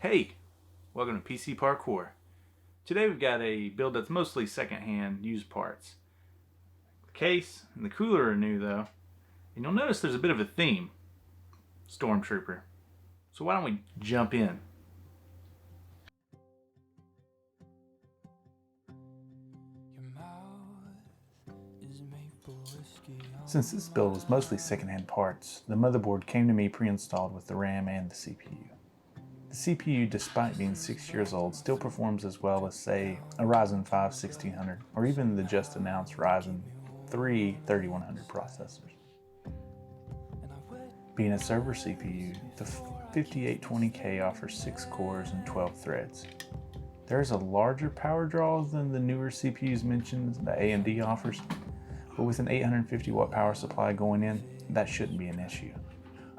Hey, welcome to PC Parkour. Today we've got a build that's mostly secondhand used parts. The case and the cooler are new though, and you'll notice there's a bit of a theme. Stormtrooper. So why don't we jump in? Since this build was mostly secondhand parts, the motherboard came to me pre-installed with the RAM and the CPU. The CPU, despite being 6 years old, still performs as well as, say, a Ryzen 5 1600 or even the just announced Ryzen 3 3100 processors. Being a server CPU, the 5820K offers 6 cores and 12 threads. There is a larger power draw than the newer CPUs mentioned that AMD offers, but with an 850 watt power supply going in, that shouldn't be an issue.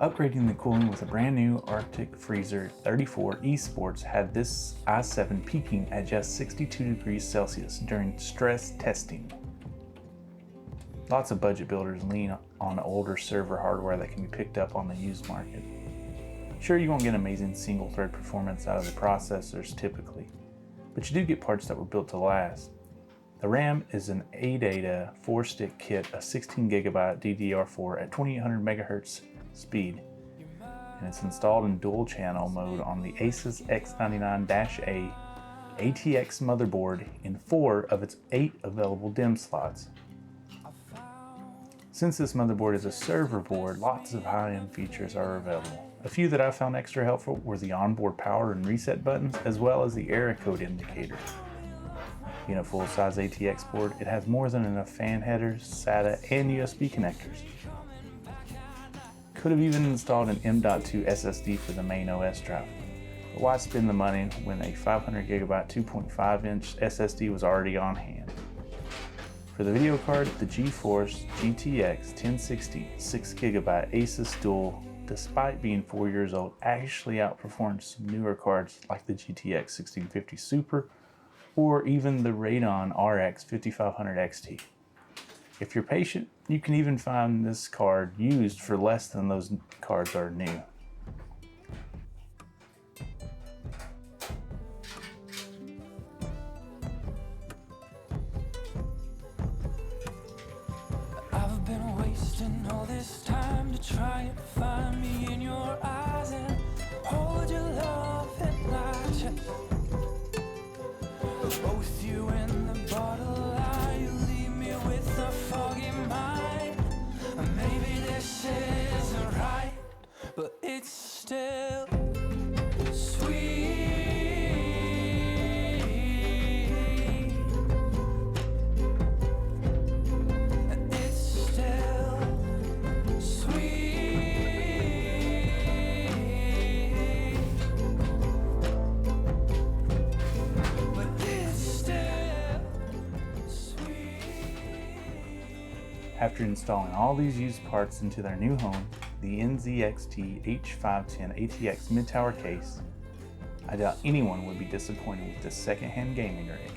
Upgrading the cooling with a brand new Arctic Freezer 34 eSports had this i7 peaking at just 62 degrees Celsius during stress testing. Lots of budget builders lean on older server hardware that can be picked up on the used market. Sure, you won't get amazing single thread performance out of the processors typically, but you do get parts that were built to last. The RAM is an ADATA 4-stick kit, a 16GB DDR4 at 2800 MHz speed, and it's installed in dual channel mode on the Asus X99-A ATX motherboard in 4 of its 8 available DIMM slots. Since this motherboard is a server board, lots of high-end features are available. A few that I found extra helpful were the onboard power and reset buttons, as well as the error code indicator. Being a full-size ATX board, it has more than enough fan headers, SATA, and USB connectors. Could have even installed an M.2 SSD for the main OS drive, but why spend the money when a 500GB 2.5-inch SSD was already on hand? For the video card, the GeForce GTX 1060 6GB Asus Dual, despite being 4 years old, actually outperformed some newer cards like the GTX 1650 Super or even the Radeon RX 5500 XT. If you're patient, you can even find this card used for less than those cards are new. I've been wasting all this time to try and find me in your eyes and hold your love in my chest. Both you and the bottle lie, you leave me with a foggy mind. Maybe this isn't right, but it's still sweet. It's still sweet. But it's still sweet. After installing all these used parts into their new home, the NZXT H510 ATX mid-tower case, I doubt anyone would be disappointed with this secondhand gaming rig.